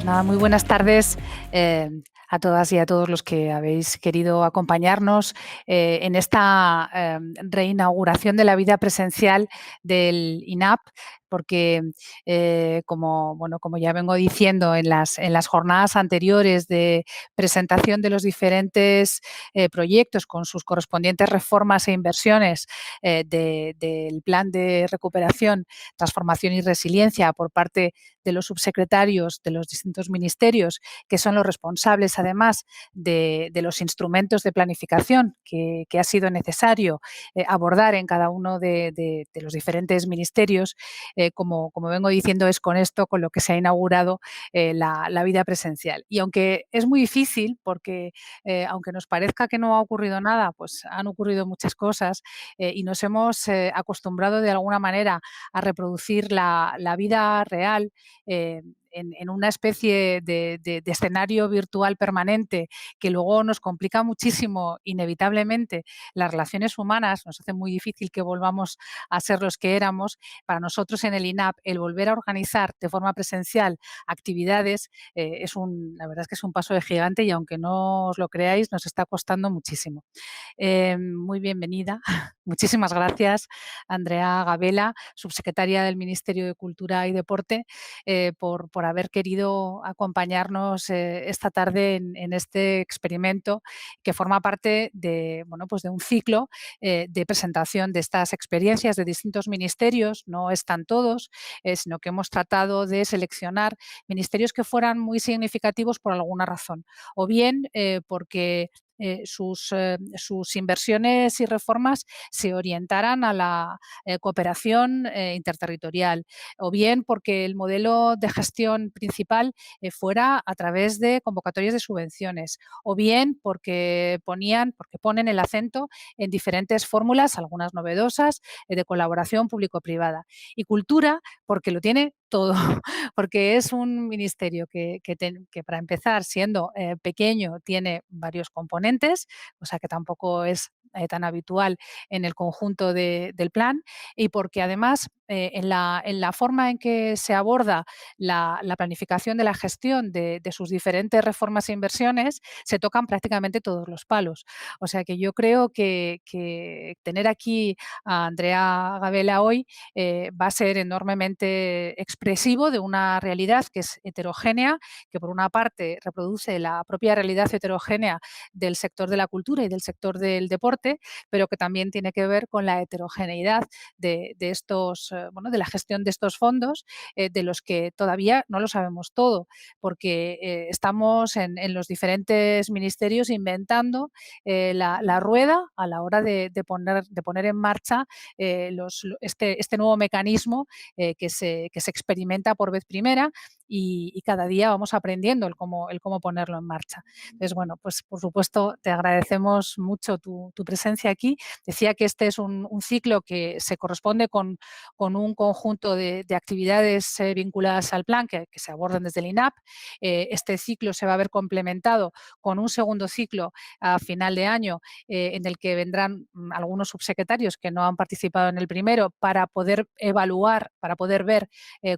Nada, muy buenas tardes a todas y a todos los que habéis querido acompañarnos en esta reinauguración de la vida presencial del INAP, porque como ya vengo diciendo en las jornadas anteriores de presentación de los diferentes proyectos con sus correspondientes reformas e inversiones del plan de recuperación, transformación y resiliencia por parte de los subsecretarios de los distintos ministerios, que son los responsables además de los instrumentos de planificación que ha sido necesario abordar en cada uno de los diferentes ministerios. Como vengo diciendo, es con esto con lo que se ha inaugurado la vida presencial. Y aunque es muy difícil, porque aunque nos parezca que no ha ocurrido nada, pues han ocurrido muchas cosas y nos hemos acostumbrado de alguna manera a reproducir la vida real en una especie de escenario virtual permanente que luego nos complica muchísimo, inevitablemente, las relaciones humanas, nos hace muy difícil que volvamos a ser los que éramos. Para nosotros en el INAP, el volver a organizar de forma presencial actividades la verdad es que es un paso de gigante y aunque no os lo creáis, nos está costando muchísimo. Muy bienvenida. Muchísimas gracias, Andrea Gabela, subsecretaria del Ministerio de Cultura y Deporte, por haber querido acompañarnos esta tarde en este experimento que forma parte pues de un ciclo de presentación de estas experiencias de distintos ministerios. No están todos, sino que hemos tratado de seleccionar ministerios que fueran muy significativos por alguna razón, o bien porque sus inversiones y reformas se orientaran a la cooperación interterritorial, o bien porque el modelo de gestión principal fuera a través de convocatorias de subvenciones, o bien porque ponen el acento en diferentes fórmulas, algunas novedosas, de colaboración público-privada. Y cultura, porque lo tiene todo, porque es un ministerio que para empezar, siendo pequeño, tiene varios componentes, o sea que tampoco es tan habitual en el conjunto del plan, y porque además en la forma en que se aborda la planificación de la gestión de sus diferentes reformas e inversiones, se tocan prácticamente todos los palos. O sea que yo creo que tener aquí a Andrea Gabela hoy va a ser enormemente expresivo de una realidad que es heterogénea, que por una parte reproduce la propia realidad heterogénea del sector de la cultura y del sector del deporte, pero que también tiene que ver con la heterogeneidad de la gestión de estos fondos, de los que todavía no lo sabemos todo, porque estamos en los diferentes ministerios inventando la rueda a la hora de poner en marcha este nuevo mecanismo que se experimenta por vez primera y cada día vamos aprendiendo el cómo ponerlo en marcha. Entonces, bueno, pues por supuesto te agradecemos mucho tu presencia aquí. Decía que este es un ciclo que se corresponde con un conjunto de actividades vinculadas al plan que se abordan desde el INAP. Este ciclo se va a ver complementado con un segundo ciclo a final de año en el que vendrán algunos subsecretarios que no han participado en el primero para poder evaluar, para poder ver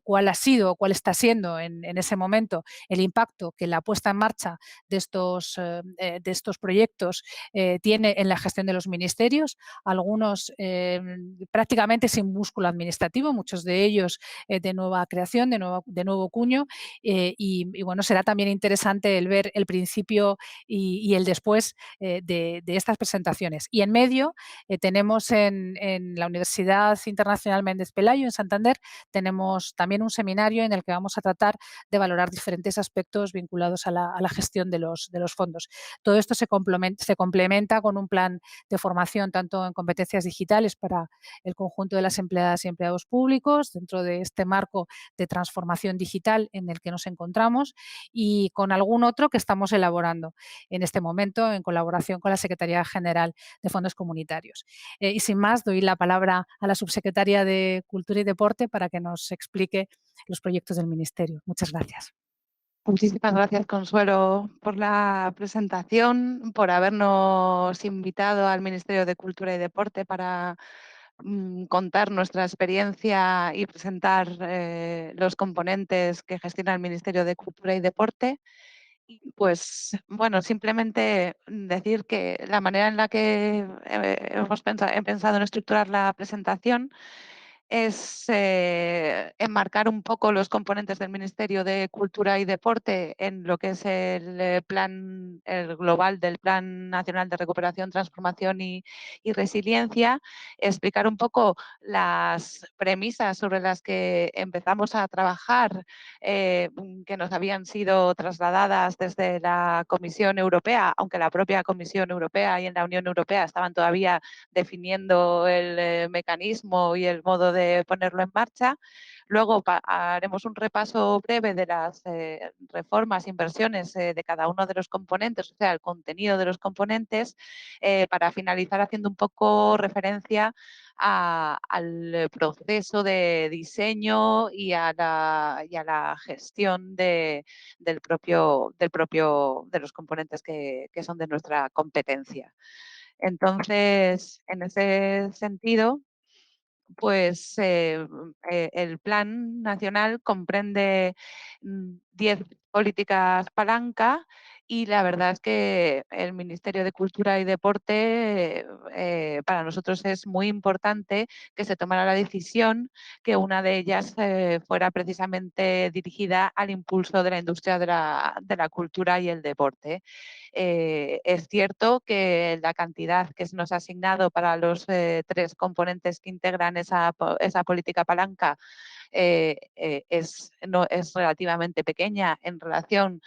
cuál ha sido o cuál está siendo en ese momento el impacto que la puesta en marcha de estos proyectos tiene en la gestión de los ministerios, algunos prácticamente sin músculo administrativo, muchos de ellos de nueva creación, de nuevo cuño, y bueno, será también interesante el ver el principio y el después de estas presentaciones. Y en medio tenemos en la Universidad Internacional Méndez Pelayo, en Santander, tenemos también un seminario en el que vamos a tratar de valorar diferentes aspectos vinculados a la gestión de los fondos. Todo esto se complementa con un plan de formación tanto en competencias digitales para el conjunto de las empleadas y empleados públicos, dentro de este marco de transformación digital en el que nos encontramos, y con algún otro que estamos elaborando en este momento en colaboración con la Secretaría General de Fondos Comunitarios. Y sin más, doy la palabra a la subsecretaria de Cultura y Deporte para que nos explique los proyectos del Ministerio. Muchas gracias. Muchísimas gracias, Consuelo, por la presentación, por habernos invitado al Ministerio de Cultura y Deporte para contar nuestra experiencia y presentar los componentes que gestiona el Ministerio de Cultura y Deporte. Y pues bueno, simplemente decir que la manera en la que he pensado en estructurar la presentación es enmarcar un poco los componentes del Ministerio de Cultura y Deporte en lo que es el plan, el global del Plan Nacional de Recuperación, Transformación y Resiliencia, explicar un poco las premisas sobre las que empezamos a trabajar, que nos habían sido trasladadas desde la Comisión Europea, aunque la propia Comisión Europea y en la Unión Europea estaban todavía definiendo el mecanismo y el modo de ponerlo en marcha. Luego haremos un repaso breve de las reformas, inversiones de cada uno de los componentes, o sea, el contenido de los componentes, para finalizar haciendo un poco referencia al proceso de diseño y a la gestión de los componentes que son de nuestra competencia. Entonces, en ese sentido, pues el plan nacional comprende 10 políticas palanca y la verdad es que el Ministerio de Cultura y Deporte para nosotros es muy importante que se tomara la decisión que una de ellas fuera precisamente dirigida al impulso de la industria de la cultura y el deporte. Es cierto que la cantidad que se nos ha asignado para los tres componentes que integran esa política palanca no, es relativamente pequeña en relación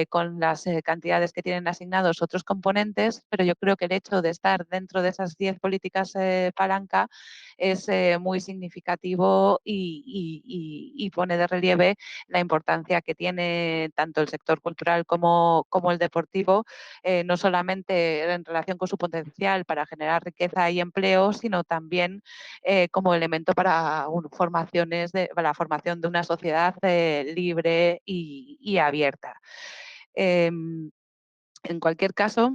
con las cantidades que tienen asignados otros componentes, pero yo creo que el hecho de estar dentro de esas 10 políticas palanca es muy significativo y pone de relieve la importancia que tiene tanto el sector cultural como el deportivo, no solamente en relación con su potencial para generar riqueza y empleo, sino también como elemento para la formación de una sociedad libre y abierta. En cualquier caso,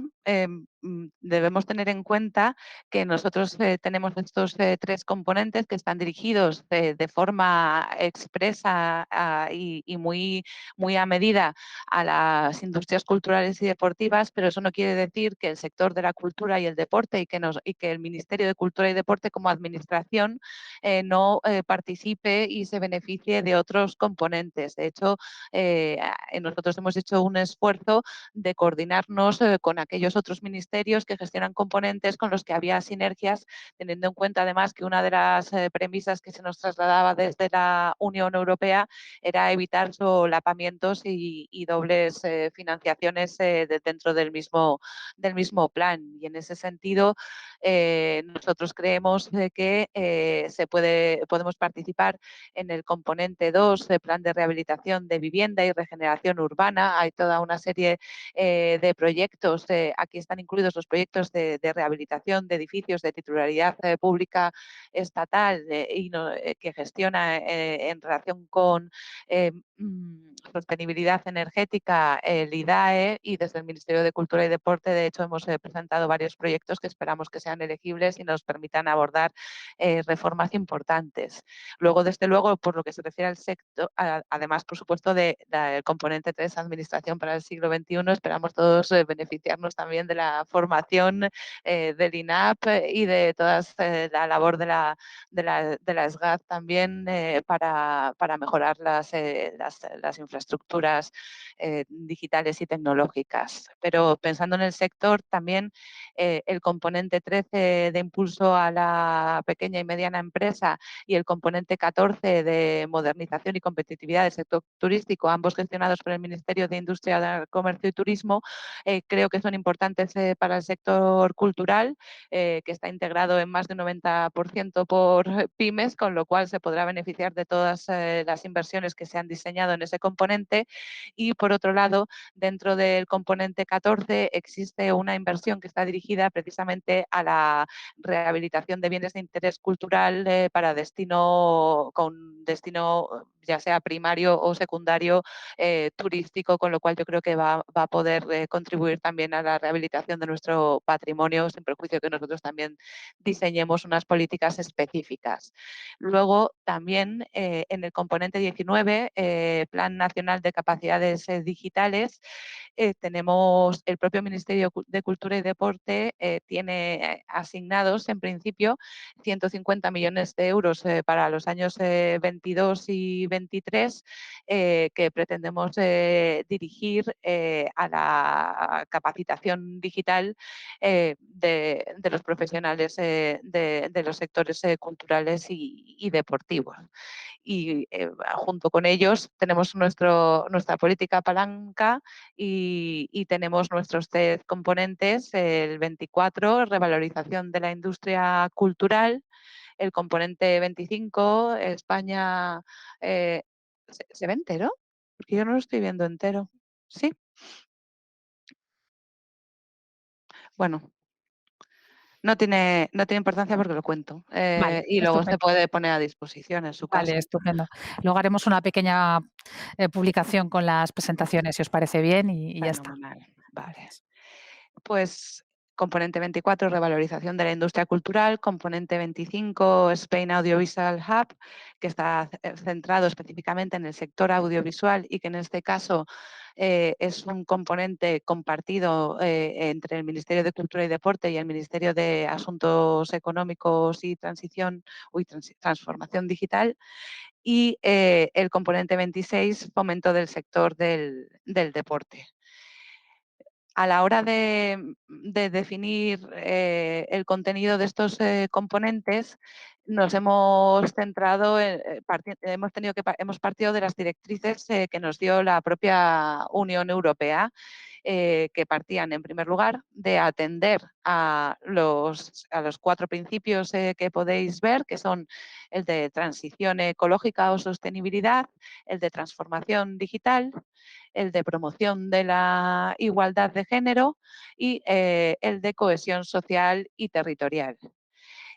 debemos tener en cuenta que nosotros tenemos estos tres componentes que están dirigidos de forma expresa y muy a medida a las industrias culturales y deportivas, pero eso no quiere decir que el sector de la cultura y el deporte y que el Ministerio de Cultura y Deporte como administración no participe y se beneficie de otros componentes. De hecho, nosotros hemos hecho un esfuerzo de coordinarnos con aquellos otros ministerios que gestionan componentes con los que había sinergias, teniendo en cuenta además que una de las premisas que se nos trasladaba desde la Unión Europea era evitar solapamientos y dobles financiaciones dentro del mismo plan. Y en ese sentido, nosotros creemos que podemos participar en el componente 2, el plan de rehabilitación de vivienda y regeneración urbana. Hay toda una serie de proyectos, aquí están incluidos los proyectos de rehabilitación de edificios de titularidad pública estatal que gestiona en relación con sostenibilidad energética el IDAE, y desde el Ministerio de Cultura y Deporte, de hecho, hemos presentado varios proyectos que esperamos que sean elegibles y nos permitan abordar reformas importantes. Luego, desde luego, por lo que se refiere al sector, además, por supuesto, del componente 3, Administración para el siglo XXI, esperamos todos beneficiarnos también de la formación del INAP y de toda la labor de la SGAD también para mejorar las infraestructuras digitales y tecnológicas. Pero pensando en el sector, también el componente 13 de impulso a la pequeña y mediana empresa y el componente 14 de modernización y competitividad del sector turístico, ambos gestionados por el Ministerio de Industria, Comercio y Turismo, creo que son importantes para el sector cultural, que está integrado en más de un 90% por pymes, con lo cual se podrá beneficiar de todas las inversiones que se han diseñado en ese componente. Y por otro lado, dentro del componente 14 existe una inversión que está dirigida dirigida precisamente a la rehabilitación de bienes de interés cultural para con destino ya sea primario o secundario turístico, con lo cual yo creo que va a poder contribuir también a la rehabilitación de nuestro patrimonio, sin perjuicio que nosotros también diseñemos unas políticas específicas. Luego, también en el componente 19, Plan Nacional de Capacidades Digitales, tenemos el propio Ministerio de Cultura y Deporte tiene asignados en principio 150 millones de euros para los años 22 y 23 que pretendemos dirigir a la capacitación digital de los profesionales de los sectores culturales y deportivos. Y junto con ellos tenemos nuestra política palanca y tenemos nuestros 3 componentes, el 24, revalorización de la industria cultural, el componente 25, España, ¿se ve entero? Porque yo no lo estoy viendo entero. ¿Sí? Bueno, no tiene importancia porque lo cuento, Vale, y luego se estupendo. puede poner a disposición en su Vale, caso. estupendo. Luego haremos una pequeña, publicación con las presentaciones, si os parece bien, y ya está. Fenomenal, vale. Gracias. Pues componente 24, revalorización de la industria cultural, componente 25, Spain Audiovisual Hub, que está centrado específicamente en el sector audiovisual y que en este caso es un componente compartido entre el Ministerio de Cultura y Deporte y el Ministerio de Asuntos Económicos y Transformación Digital, y el componente 26, fomento del sector del deporte. A la hora de definir el contenido de estos componentes, nos hemos centrado, hemos partido de las directrices que nos dio la propia Unión Europea, que partían, en primer lugar, de atender a los 4 principios que podéis ver, que son el de transición ecológica o sostenibilidad, el de transformación digital, el de promoción de la igualdad de género y el de cohesión social y territorial.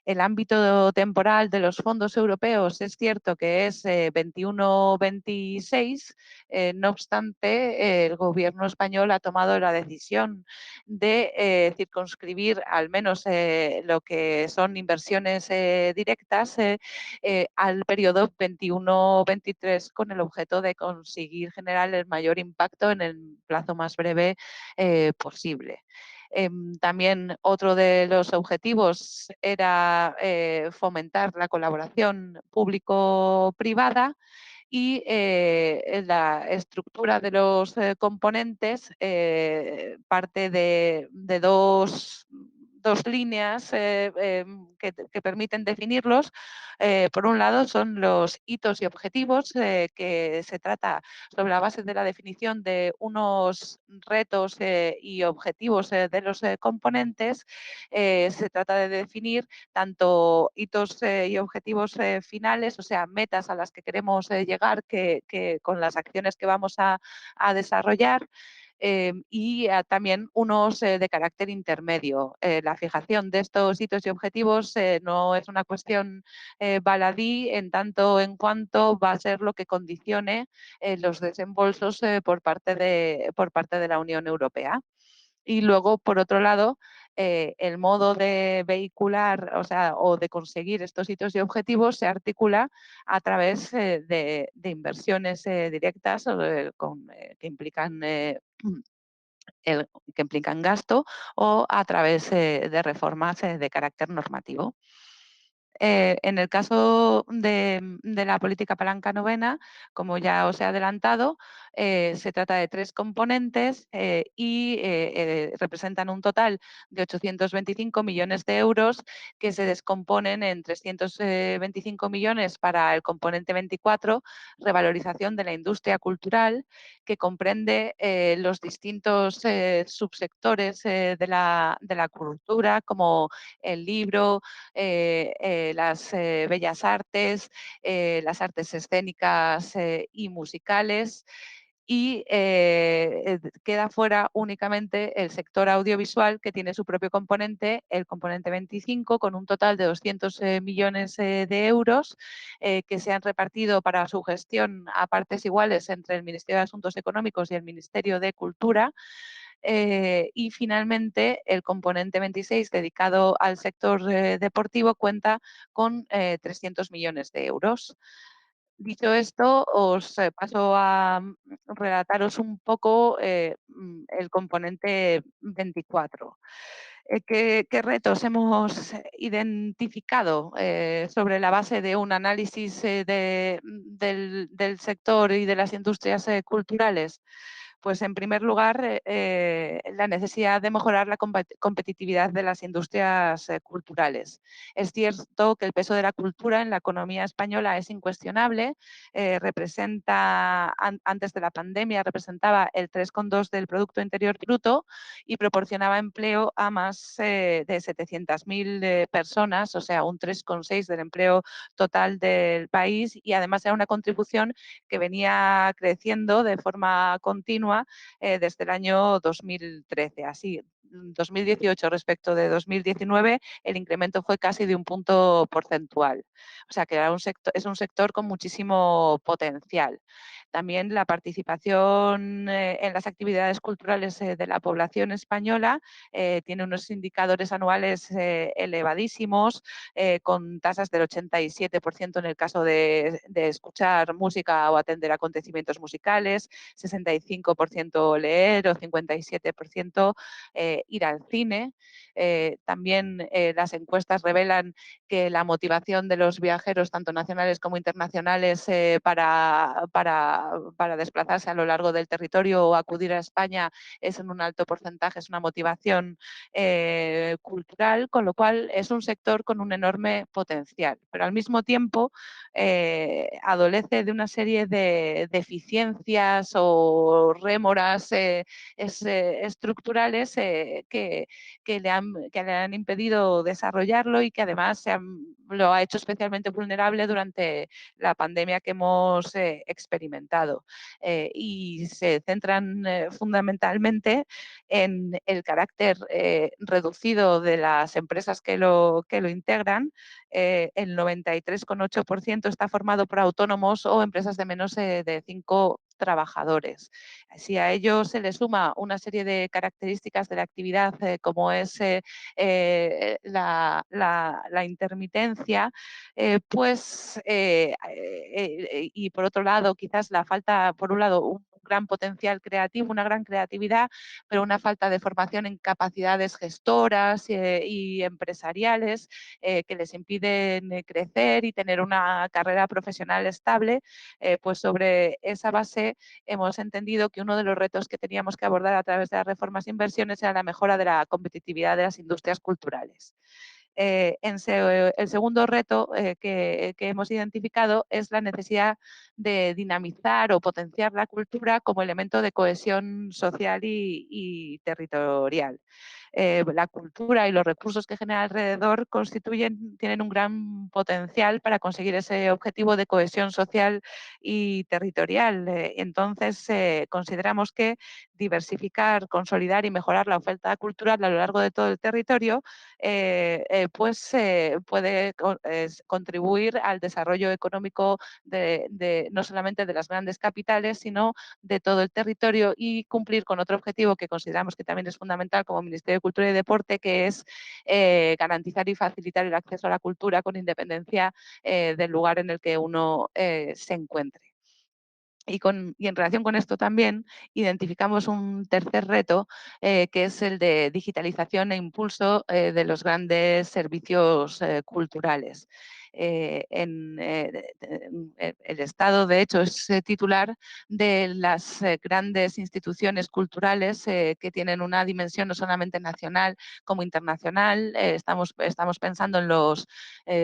El ámbito temporal de los fondos europeos es cierto que es 21-26, no obstante, el gobierno español ha tomado la decisión de circunscribir al menos lo que son inversiones directas al periodo 21-23 con el objeto de conseguir generar el mayor impacto en el plazo más breve posible. También otro de los objetivos era fomentar la colaboración público-privada y la estructura de los componentes parte de dos líneas que permiten definirlos. Por un lado son los hitos y objetivos, que se trata sobre la base de la definición de unos retos y objetivos de los componentes. Se trata de definir tanto hitos y objetivos finales, o sea, metas a las que queremos llegar que con las acciones que vamos a desarrollar, y también unos de carácter intermedio. La fijación de estos hitos y objetivos no es una cuestión baladí en tanto en cuanto va a ser lo que condicione los desembolsos por parte de la Unión Europea. Y luego, por otro lado, el modo de vehicular, o de conseguir estos hitos y objetivos se articula a través de inversiones directas que implican que implican gasto o a través de reformas de carácter normativo. En el caso de la política palanca novena, como ya os he adelantado, se trata de 3 componentes y representan un total de 825 millones de euros que se descomponen en 325 millones para el componente 24, revalorización de la industria cultural, que comprende los distintos subsectores de la cultura, como el libro, las bellas artes, las artes escénicas y musicales, y queda fuera únicamente el sector audiovisual, que tiene su propio componente, el componente 25, con un total de 200 millones de euros que se han repartido para su gestión a partes iguales entre el Ministerio de Asuntos Económicos y el Ministerio de Cultura. Y finalmente el componente 26 dedicado al sector deportivo cuenta con 300 millones de euros. Dicho esto, os paso a relataros un poco el componente 24. ¿Qué retos hemos identificado sobre la base de un análisis del sector y de las industrias culturales? Pues en primer lugar, la necesidad de mejorar la competitividad de las industrias culturales. Es cierto que el peso de la cultura en la economía española es incuestionable. Antes de la pandemia, representaba el 3,2 del Producto Interior Bruto y proporcionaba empleo a más de 700.000 personas, o sea, un 3,6 del empleo total del país, y además era una contribución que venía creciendo de forma continua desde el año 2013. Así, 2018 respecto de 2019, el incremento fue casi de un punto porcentual. O sea que es un sector con muchísimo potencial. También la participación en las actividades culturales de la población española tiene unos indicadores anuales elevadísimos, con tasas del 87% en el caso de escuchar música o atender acontecimientos musicales, 65% leer o 57% ir al cine. También las encuestas revelan que la motivación de los viajeros, tanto nacionales como internacionales, para desplazarse a lo largo del territorio o acudir a España es en un alto porcentaje, es una motivación cultural, con lo cual es un sector con un enorme potencial, pero al mismo tiempo adolece de una serie de deficiencias o rémoras estructurales que le han impedido desarrollarlo y que además lo ha hecho especialmente vulnerable durante la pandemia que hemos experimentado. Y se centran fundamentalmente en el carácter reducido de las empresas que lo integran. El 93,8% está formado por autónomos o empresas de menos de 5 trabajadores. Si a ello se le suma una serie de características de la actividad como es la intermitencia, y por otro lado quizás la falta, por un lado, un gran potencial creativo, una gran creatividad, pero una falta de formación en capacidades gestoras y empresariales que les impiden crecer y tener una carrera profesional estable, pues sobre esa base hemos entendido que uno de los retos que teníamos que abordar a través de las reformas e inversiones era la mejora de la competitividad de las industrias culturales. El segundo reto que hemos identificado es la necesidad de dinamizar o potenciar la cultura como elemento de cohesión social y territorial. La cultura y los recursos que genera alrededor tienen un gran potencial para conseguir ese objetivo de cohesión social y territorial. Entonces, consideramos que diversificar, consolidar y mejorar la oferta cultural a lo largo de todo el territorio puede contribuir al desarrollo económico no solamente de las grandes capitales, sino de todo el territorio y cumplir con otro objetivo que consideramos que también es fundamental como Ministerio de Cultura y Deporte, que es garantizar y facilitar el acceso a la cultura con independencia del lugar en el que uno se encuentre. Y en relación con esto también identificamos un tercer reto, que es el de digitalización e impulso de los grandes servicios culturales. El Estado, de hecho, es titular de las grandes instituciones culturales que tienen una dimensión no solamente nacional como internacional. Estamos pensando en los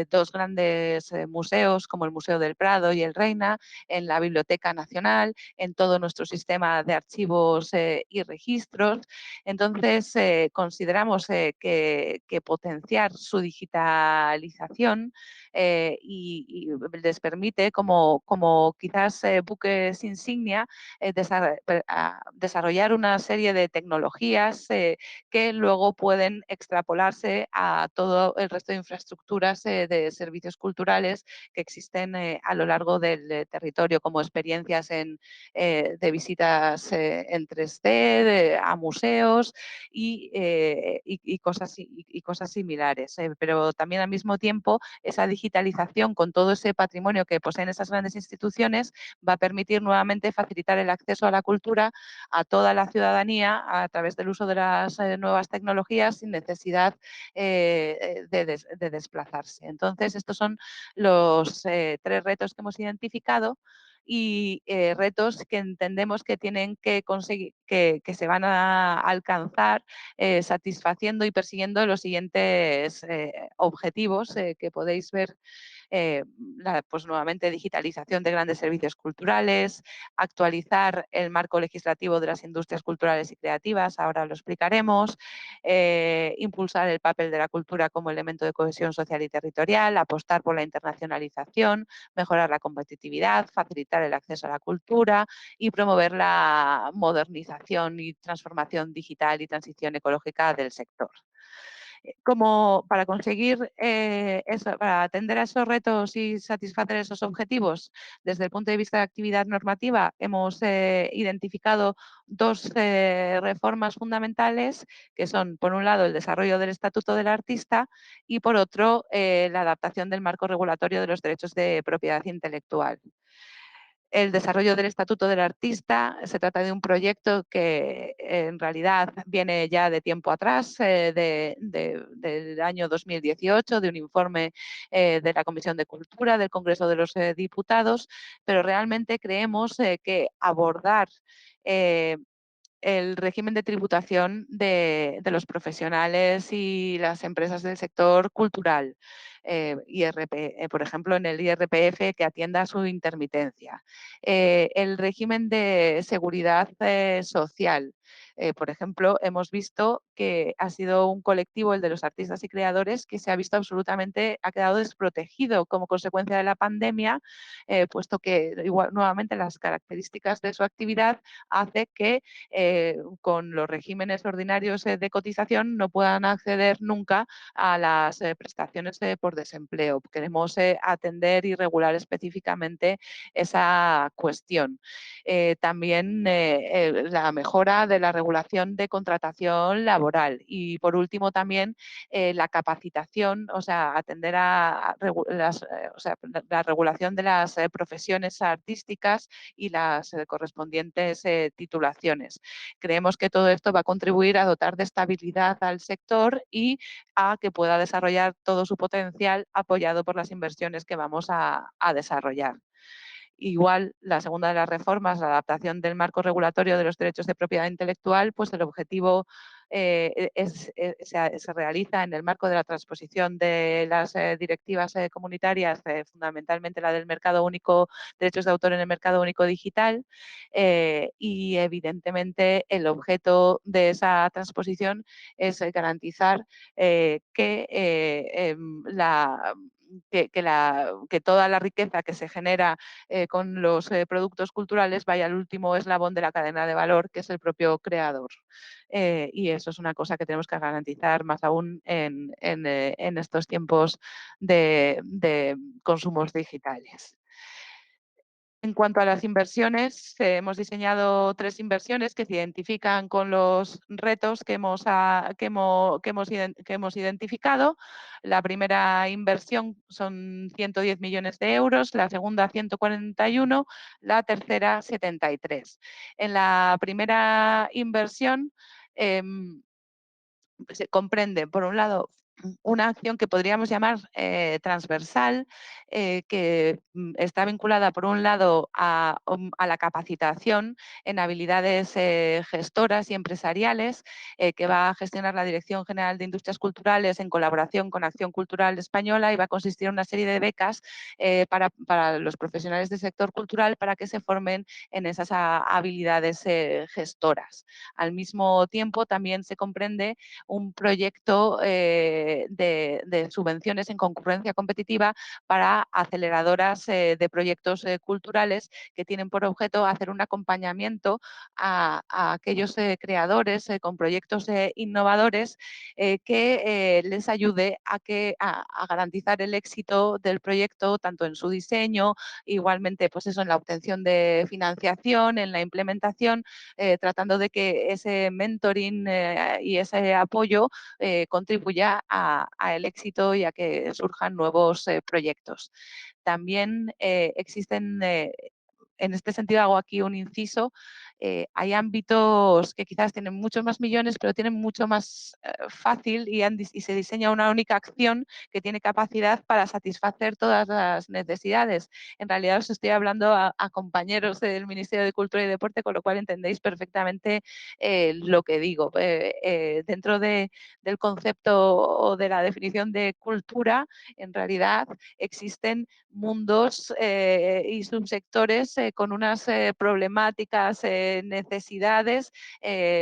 dos grandes museos, como el Museo del Prado y el Reina, en la Biblioteca Nacional, en todo nuestro sistema de archivos y registros. Entonces, consideramos que potenciar su digitalización y les permite, como quizás buques insignia, desarrollar una serie de tecnologías que luego pueden extrapolarse a todo el resto de infraestructuras de servicios culturales que existen a lo largo del territorio, como experiencias de visitas en 3D, a museos y cosas similares. Pero también al mismo tiempo esa digitalización con todo ese patrimonio que poseen esas grandes instituciones va a permitir nuevamente facilitar el acceso a la cultura a toda la ciudadanía a través del uso de las nuevas tecnologías sin necesidad de desplazarse. Entonces, estos son los tres retos que hemos identificado y retos que entendemos que tienen que conseguir, que se van a alcanzar satisfaciendo y persiguiendo los siguientes objetivos que podéis ver pues nuevamente digitalización de grandes servicios culturales, actualizar el marco legislativo de las industrias culturales y creativas, ahora lo explicaremos, impulsar el papel de la cultura como elemento de cohesión social y territorial, apostar por la internacionalización, mejorar la competitividad, facilitar el acceso a la cultura y promover la modernización y transformación digital y transición ecológica del sector. Como para conseguir eso, para atender a esos retos y satisfacer esos objetivos, desde el punto de vista de actividad normativa, hemos identificado dos reformas fundamentales, que son, por un lado, el desarrollo del Estatuto del Artista y, por otro, la adaptación del marco regulatorio de los derechos de propiedad intelectual. El desarrollo del Estatuto del Artista se trata de un proyecto que en realidad viene ya de tiempo atrás, del año 2018, de un informe de la Comisión de Cultura del Congreso de los Diputados, pero realmente creemos que abordar eh, el régimen de tributación de los profesionales y las empresas del sector cultural, por ejemplo, en el IRPF que atienda a su intermitencia. El régimen de seguridad social. Por ejemplo, hemos visto que ha sido un colectivo, el de los artistas y creadores, que se ha visto absolutamente, ha quedado desprotegido como consecuencia de la pandemia, puesto que igual, nuevamente las características de su actividad hace que con los regímenes ordinarios de cotización no puedan acceder nunca a las prestaciones por desempleo. Queremos atender y regular específicamente esa cuestión. También la mejora de la regulación de contratación laboral y, por último, también la capacitación, o sea, atender a la regulación de las profesiones artísticas y las correspondientes titulaciones. Creemos que todo esto va a contribuir a dotar de estabilidad al sector y a que pueda desarrollar todo su potencial apoyado por las inversiones que vamos a desarrollar. Igual, la segunda de las reformas, la adaptación del marco regulatorio de los derechos de propiedad intelectual, pues el objetivo se realiza en el marco de la transposición de las directivas comunitarias, fundamentalmente la del mercado único, derechos de autor en el mercado único digital, y evidentemente el objeto de esa transposición es garantizar que que toda la riqueza que se genera con los productos culturales vaya al último eslabón de la cadena de valor, que es el propio creador. Y eso es una cosa que tenemos que garantizar más aún en estos tiempos de consumos digitales. En cuanto a las inversiones, hemos diseñado 3 inversiones que se identifican con los retos que hemos identificado. La primera inversión son 110 millones de euros, la segunda 141, la tercera 73. En la primera inversión se comprende, por un lado, una acción que podríamos llamar transversal, que está vinculada, por un lado, a la capacitación en habilidades gestoras y empresariales, que va a gestionar la Dirección General de Industrias Culturales en colaboración con Acción Cultural Española, y va a consistir en una serie de becas para los profesionales del sector cultural para que se formen en esas habilidades gestoras. Al mismo tiempo, también se comprende un proyecto de subvenciones en concurrencia competitiva para aceleradoras de proyectos culturales que tienen por objeto hacer un acompañamiento a aquellos creadores con proyectos innovadores que les ayude a garantizar el éxito del proyecto, tanto en su diseño, igualmente pues eso, en la obtención de financiación, en la implementación, tratando de que ese mentoring y ese apoyo contribuya a el éxito y a que surjan nuevos proyectos. También existen, en este sentido hago aquí un inciso, hay ámbitos que quizás tienen muchos más millones, pero tienen mucho más fácil y se diseña una única acción que tiene capacidad para satisfacer todas las necesidades. En realidad os estoy hablando a compañeros del Ministerio de Cultura y Deporte, con lo cual entendéis perfectamente lo que digo. Dentro del concepto o de la definición de cultura, en realidad existen mundos y subsectores con unas problemáticas, necesidades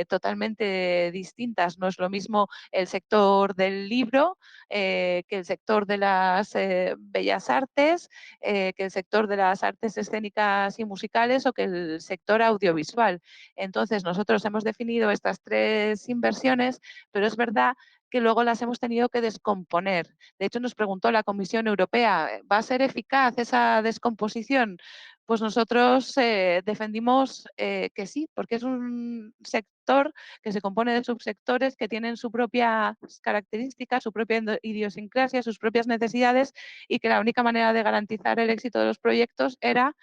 totalmente distintas. No es lo mismo el sector del libro que el sector de las bellas artes, que el sector de las artes escénicas y musicales o que el sector audiovisual. Entonces, nosotros hemos definido estas tres inversiones, pero es verdad que luego las hemos tenido que descomponer. De hecho, nos preguntó la Comisión Europea, ¿va a ser eficaz esa descomposición? Pues nosotros defendimos que sí, porque es un sector que se compone de subsectores que tienen sus propias características, su propia idiosincrasia, sus propias necesidades y que la única manera de garantizar el éxito de los proyectos era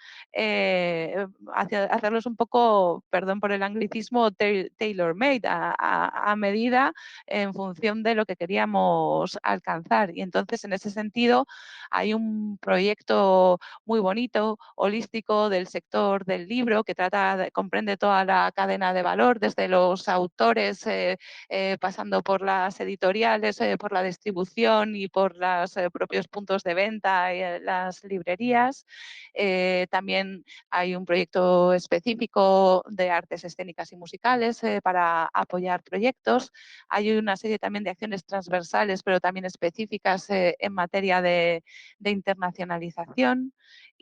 hacerlos un poco, perdón por el anglicismo, tailor-made, a medida en función de lo que queríamos alcanzar. Y entonces, en ese sentido, hay un proyecto muy bonito, holístico, del sector del libro, que comprende toda la cadena de valor, desde los autores, pasando por las editoriales, por la distribución y por los propios puntos de venta y las librerías. También hay un proyecto específico de artes escénicas y musicales para apoyar proyectos. Hay una serie también de acciones transversales, pero también específicas en materia de internacionalización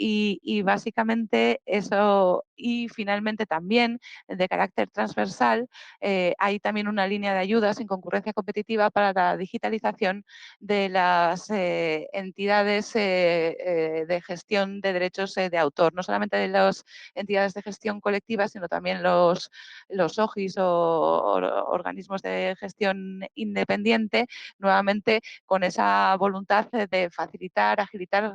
y básicamente eso, y finalmente también de carácter transversal, hay también una línea de ayudas en concurrencia competitiva para la digitalización de las entidades de gestión de derechos de autor, no solamente de las entidades de gestión colectiva, sino también los OGIs o organismos de gestión independiente, nuevamente con esa voluntad de facilitar,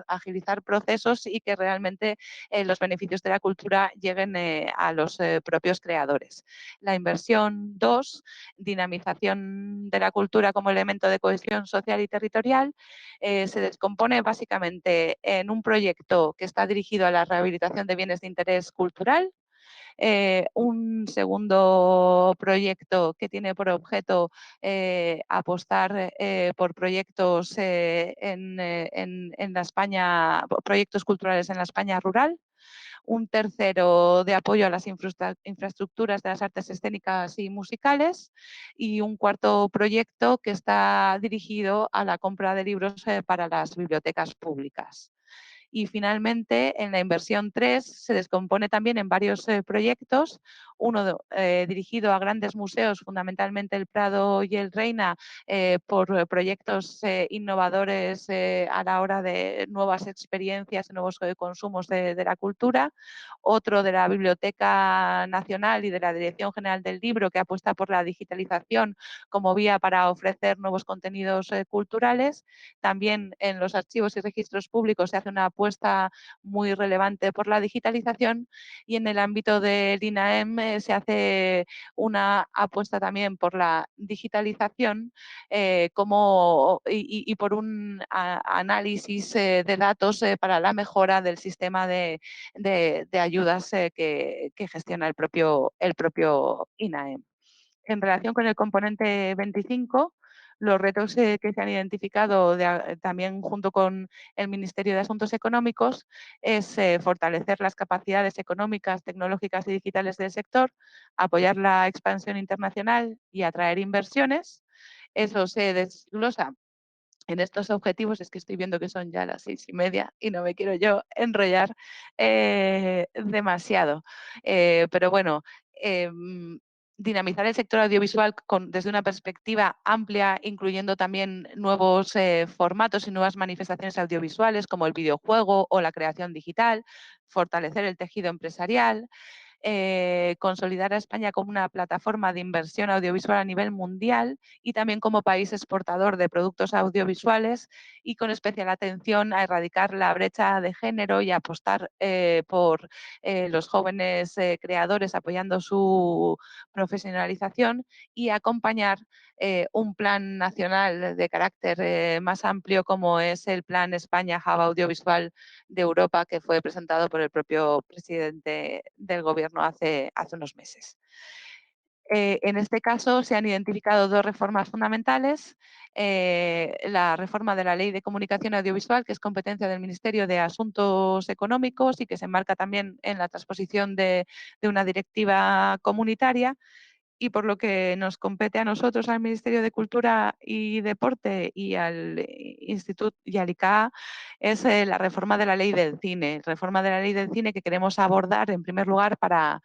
agilizar procesos y que realmente los beneficios de la cultura lleguen a los propios creadores. La inversión 2, dinamización de la cultura como elemento de cohesión social y territorial, se descompone básicamente en un proyecto que está dirigido a la rehabilitación de bienes de interés cultural, un segundo proyecto que tiene por objeto apostar por proyectos en la España, proyectos culturales en la España rural. Un tercero de apoyo a las infraestructuras de las artes escénicas y musicales y un cuarto proyecto que está dirigido a la compra de libros para las bibliotecas públicas. Y finalmente, en la inversión 3 se descompone también en varios proyectos, uno dirigido a grandes museos, fundamentalmente el Prado y el Reina, por proyectos innovadores a la hora de nuevas experiencias, nuevos consumos de la cultura, otro de la Biblioteca Nacional y de la Dirección General del Libro, que apuesta por la digitalización como vía para ofrecer nuevos contenidos culturales. También en los archivos y registros públicos se hace una apuesta muy relevante por la digitalización y en el ámbito del INAEM se hace una apuesta también por la digitalización y por un análisis de datos para la mejora del sistema de ayudas que gestiona el propio INAEM. En relación con el componente 25, los retos que se han identificado también junto con el Ministerio de Asuntos Económicos es fortalecer las capacidades económicas, tecnológicas y digitales del sector, apoyar la expansión internacional y atraer inversiones. Eso se desglosa en estos objetivos, es que estoy viendo que son ya las 6:30 y no me quiero yo enrollar demasiado. Pero bueno, dinamizar el sector audiovisual desde una perspectiva amplia, incluyendo también nuevos formatos y nuevas manifestaciones audiovisuales como el videojuego o la creación digital, fortalecer el tejido empresarial, consolidar a España como una plataforma de inversión audiovisual a nivel mundial y también como país exportador de productos audiovisuales, y con especial atención a erradicar la brecha de género y apostar por los jóvenes creadores, apoyando su profesionalización, y acompañar un plan nacional de carácter más amplio, como es el Plan España Hub Audiovisual de Europa, que fue presentado por el propio presidente del Gobierno hace unos meses. En este caso se han identificado dos reformas fundamentales. La reforma de la Ley de Comunicación Audiovisual, que es competencia del Ministerio de Asuntos Económicos y que se enmarca también en la transposición de una directiva comunitaria, y por lo que nos compete a nosotros, al Ministerio de Cultura y Deporte y al Instituto y al ICA, es la reforma de la ley del cine. Reforma de la ley del cine que queremos abordar en primer lugar para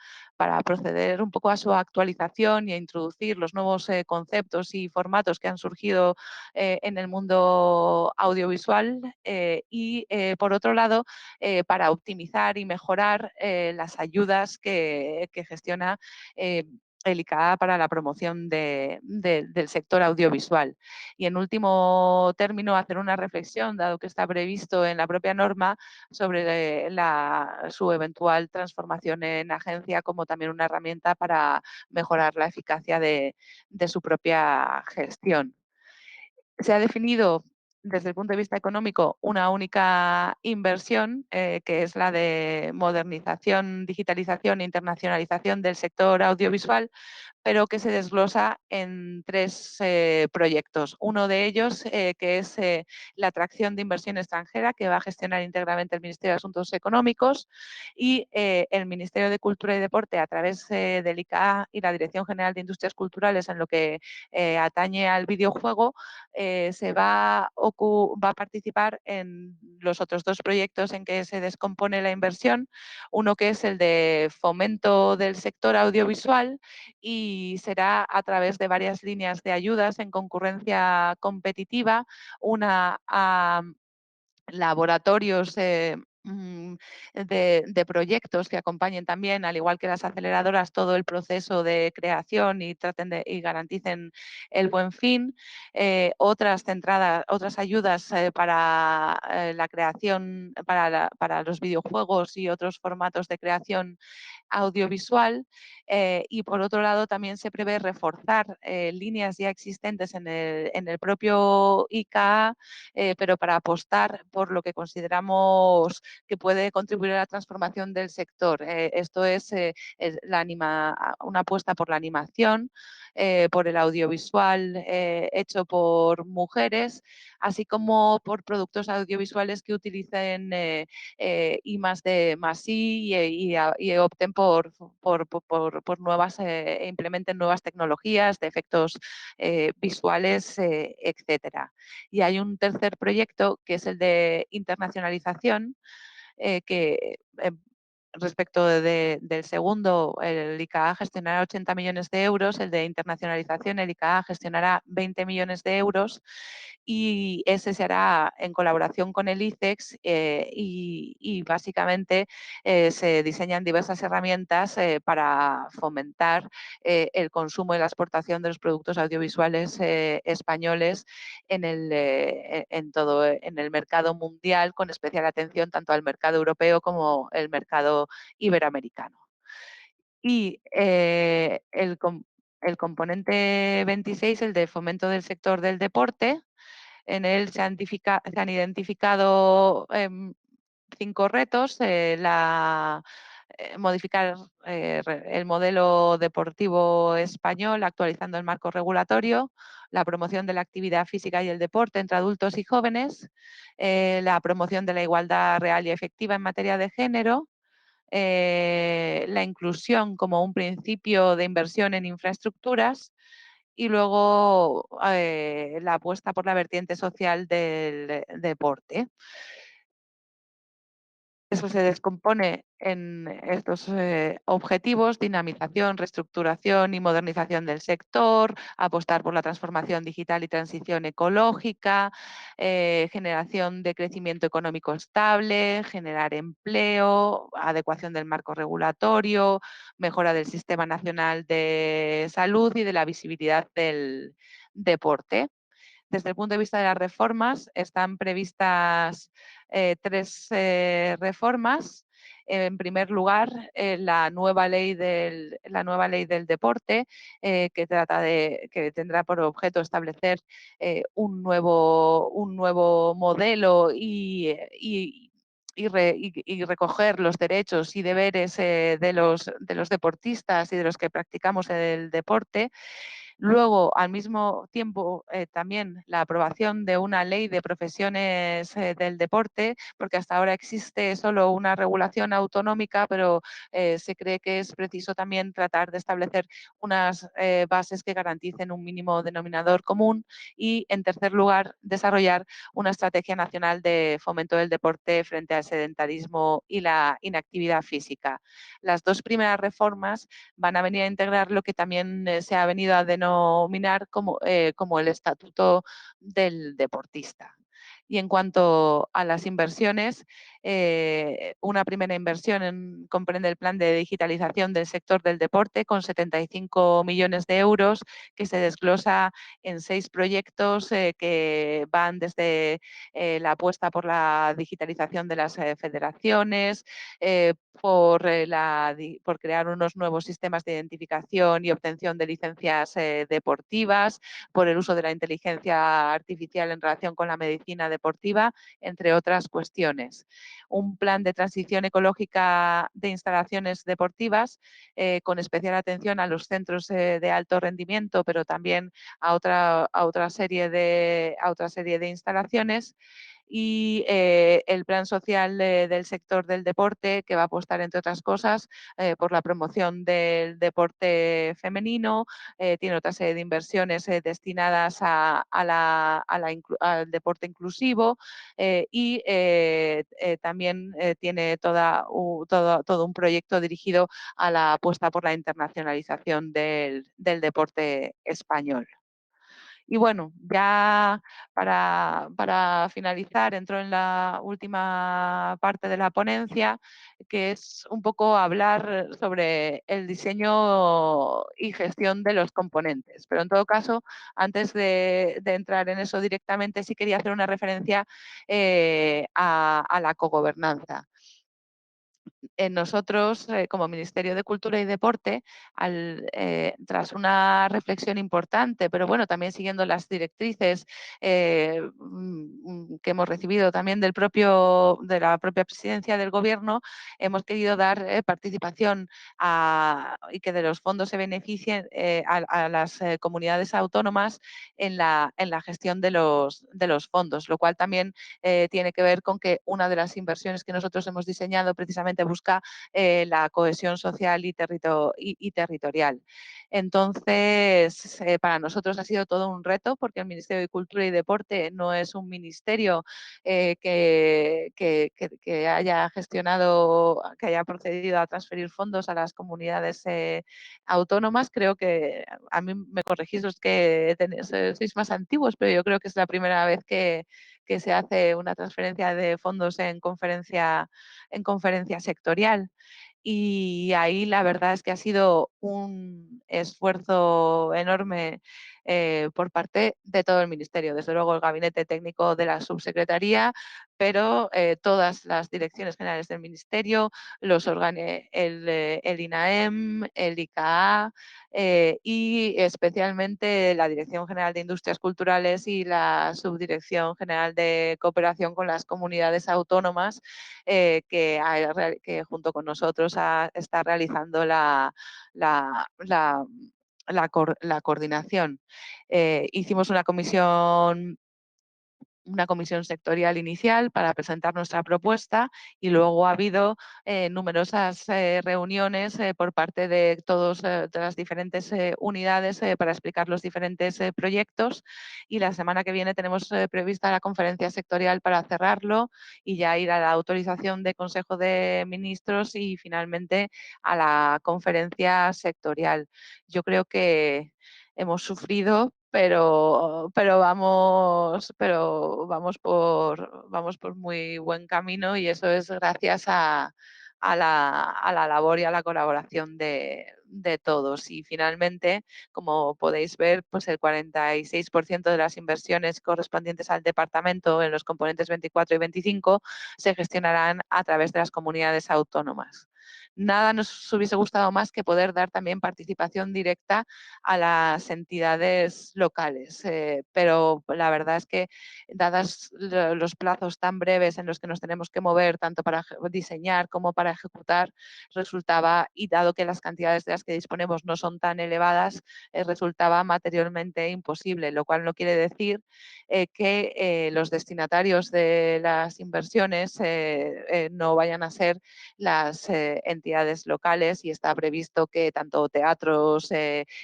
proceder un poco a su actualización y a introducir los nuevos conceptos y formatos que han surgido en el mundo audiovisual, y por otro lado, para optimizar y mejorar las ayudas que gestiona el ICA para la promoción del sector audiovisual. Y en último término, hacer una reflexión, dado que está previsto en la propia norma, sobre su eventual transformación en agencia, como también una herramienta para mejorar la eficacia de su propia gestión. Se ha definido desde el punto de vista económico una única inversión, que es la de modernización, digitalización e internacionalización del sector audiovisual, pero que se desglosa en tres proyectos. Uno de ellos, que es la atracción de inversión extranjera, que va a gestionar íntegramente el Ministerio de Asuntos Económicos, y el Ministerio de Cultura y Deporte, a través del ICA y la Dirección General de Industrias Culturales, en lo que atañe al videojuego, va a participar en los otros dos proyectos en que se descompone la inversión. Uno que es el de fomento del sector audiovisual, y será a través de varias líneas de ayudas en concurrencia competitiva, una a laboratorios de proyectos que acompañen también, al igual que las aceleradoras, todo el proceso de creación y y garanticen el buen fin. Otras ayudas para la creación, para los videojuegos y otros formatos de creación audiovisual, y por otro lado también se prevé reforzar líneas ya existentes en el propio ICA, pero para apostar por lo que consideramos que puede contribuir a la transformación del sector. Esto es una apuesta por la animación, por el audiovisual hecho por mujeres, así como por productos audiovisuales que utilicen I más D más I, y opten por nuevas, e implementen nuevas tecnologías de efectos visuales, etcétera. Y hay un tercer proyecto, que es el de internacionalización, que respecto del segundo, el ICA gestionará 80 millones de euros, el de internacionalización, el ICA gestionará 20 millones de euros, y ese se hará en colaboración con el ICEX, y básicamente se diseñan diversas herramientas para fomentar el consumo y la exportación de los productos audiovisuales españoles en el mercado mundial, con especial atención tanto al mercado europeo como el mercado iberoamericano. Y el componente 26, el de fomento del sector del deporte, en él se han identificado 5 retos: modificar el modelo deportivo español, actualizando el marco regulatorio, la promoción de la actividad física y el deporte entre adultos y jóvenes, la promoción de la igualdad real y efectiva en materia de género, la inclusión como un principio de inversión en infraestructuras, y luego la apuesta por la vertiente social del deporte. Eso se descompone en estos objetivos: dinamización, reestructuración y modernización del sector, apostar por la transformación digital y transición ecológica, generación de crecimiento económico estable, generar empleo, adecuación del marco regulatorio, mejora del Sistema Nacional de Salud y de la visibilidad del deporte. Desde el punto de vista de las reformas, están previstas tres reformas. En primer lugar, la nueva ley del deporte, que tendrá por objeto establecer un nuevo modelo y recoger los derechos y deberes de los deportistas y de los que practicamos el deporte. Luego, al mismo tiempo, también la aprobación de una ley de profesiones del deporte, porque hasta ahora existe solo una regulación autonómica, pero se cree que es preciso también tratar de establecer unas bases que garanticen un mínimo denominador común. Y, en tercer lugar, desarrollar una estrategia nacional de fomento del deporte frente al sedentarismo y la inactividad física. Las dos primeras reformas van a venir a integrar lo que también se ha venido a denominar como el estatuto del deportista. Y en cuanto a las inversiones, una primera inversión comprende el plan de digitalización del sector del deporte con 75 millones de euros, que se desglosa en 6 proyectos que van desde la apuesta por la digitalización de las federaciones, por crear unos nuevos sistemas de identificación y obtención de licencias deportivas, por el uso de la inteligencia artificial en relación con la medicina deportiva, entre otras cuestiones. Un plan de transición ecológica de instalaciones deportivas, con especial atención a los centros de alto rendimiento, pero también a otra serie de instalaciones. Y el plan social del sector del deporte, que va a apostar, entre otras cosas, por la promoción del deporte femenino. Tiene otra serie de inversiones destinadas al deporte inclusivo, y también tiene todo un proyecto dirigido a la apuesta por la internacionalización del deporte español. Y bueno, ya para finalizar, entro en la última parte de la ponencia, que es un poco hablar sobre el diseño y gestión de los componentes. Pero en todo caso, antes de entrar en eso directamente, sí quería hacer una referencia a la cogobernanza. Nosotros, como Ministerio de Cultura y Deporte, tras una reflexión importante, pero bueno, también siguiendo las directrices que hemos recibido también de la propia presidencia del Gobierno, hemos querido dar participación y que de los fondos se beneficien a las comunidades autónomas en la gestión de los fondos, lo cual también tiene que ver con que una de las inversiones que nosotros hemos diseñado precisamente busca la cohesión social y territorial. Entonces, para nosotros ha sido todo un reto, porque el Ministerio de Cultura y Deporte no es un ministerio que haya gestionado, que haya procedido a transferir fondos a las comunidades autónomas. Creo que, a mí me corregís los que sois más antiguos, pero yo creo que es la primera vez que se hace una transferencia de fondos en conferencia sectorial. Y ahí la verdad es que ha sido un esfuerzo enorme por parte de todo el Ministerio. Desde luego el gabinete técnico de la subsecretaría, pero todas las direcciones generales del Ministerio, el INAEM, el ICAA, y especialmente la Dirección General de Industrias Culturales y la Subdirección General de Cooperación con las Comunidades Autónomas, que junto con nosotros está realizando la coordinación. Hicimos una comisión una comisión sectorial inicial para presentar nuestra propuesta y luego ha habido numerosas reuniones por parte de todas de las diferentes unidades para explicar los diferentes proyectos y la semana que viene tenemos prevista la conferencia sectorial para cerrarlo y ya ir a la autorización de Consejo de Ministros y finalmente a la conferencia sectorial. Yo creo que hemos sufrido, vamos por muy buen camino y eso es gracias a la labor y a la colaboración de todos. Y finalmente, como podéis ver, pues el 46% de las inversiones correspondientes al departamento en los componentes 24 y 25 se gestionarán a través de las comunidades autónomas. Nada nos hubiese gustado más que poder dar también participación directa a las entidades locales. Pero la verdad es que, dadas los plazos tan breves en los que nos tenemos que mover, tanto para diseñar como para ejecutar, resultaba, y dado que las cantidades de las que disponemos no son tan elevadas, resultaba materialmente imposible, lo cual no quiere decir que los destinatarios de las inversiones no vayan a ser las entidades locales y está previsto que tanto teatros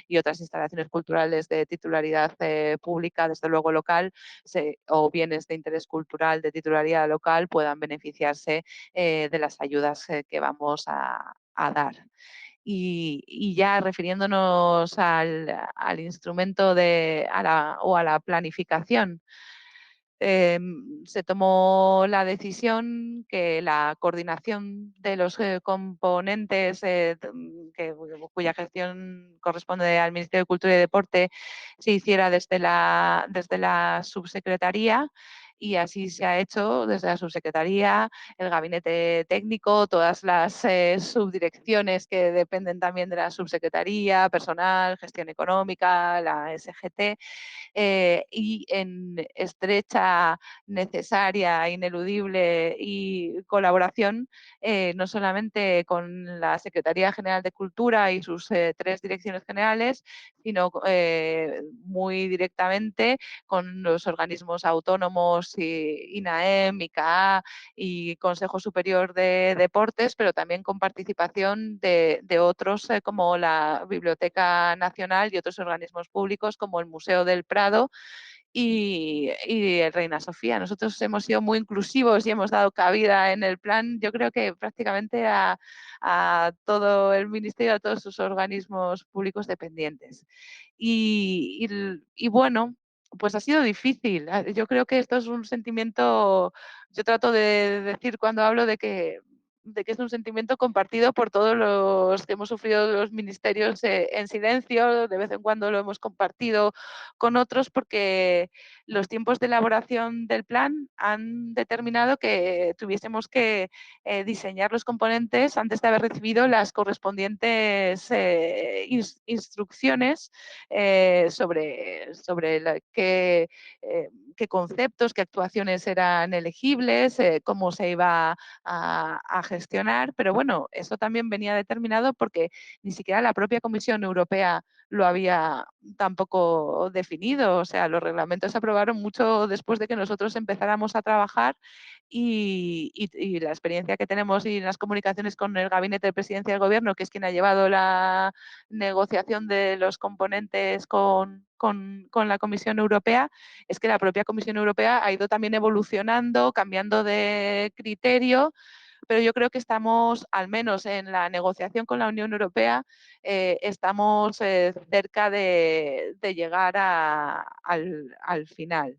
y otras instalaciones culturales de titularidad pública, desde luego local, o bienes de interés cultural de titularidad local puedan beneficiarse de las ayudas que vamos a dar. Y ya refiriéndonos al instrumento o a la planificación, se tomó la decisión que la coordinación de los componentes cuya gestión corresponde al Ministerio de Cultura y Deporte se hiciera desde la subsecretaría y así se ha hecho desde la subsecretaría, el gabinete técnico, todas las subdirecciones que dependen también de la subsecretaría, personal, gestión económica, la SGT, y en estrecha, necesaria, ineludible y colaboración, no solamente con la Secretaría General de Cultura y sus tres direcciones generales, sino muy directamente con los organismos autónomos INAEM, ICAA y Consejo Superior de Deportes, pero también con participación de otros como la Biblioteca Nacional y otros organismos públicos como el Museo del Prado y el Reina Sofía. Nosotros hemos sido muy inclusivos y hemos dado cabida en el plan, yo creo que prácticamente a todo el Ministerio, a todos sus organismos públicos dependientes. Y bueno, pues ha sido difícil. Yo creo que esto es un sentimiento, yo trato de decir cuando hablo de que es un sentimiento compartido por todos los que hemos sufrido los ministerios en silencio, de vez en cuando lo hemos compartido con otros porque los tiempos de elaboración del plan han determinado que tuviésemos que diseñar los componentes antes de haber recibido las correspondientes instrucciones sobre qué conceptos, qué actuaciones eran elegibles, cómo se iba a gestionar, pero bueno, eso también venía determinado porque ni siquiera la propia Comisión Europea lo había tampoco definido. O sea, los reglamentos se aprobaron mucho después de que nosotros empezáramos a trabajar y la experiencia que tenemos y las comunicaciones con el Gabinete de Presidencia del Gobierno, que es quien ha llevado la negociación de los componentes con la Comisión Europea, es que la propia Comisión Europea ha ido también evolucionando, cambiando de criterio, pero yo creo que estamos, al menos en la negociación con la Unión Europea, estamos cerca de llegar al final.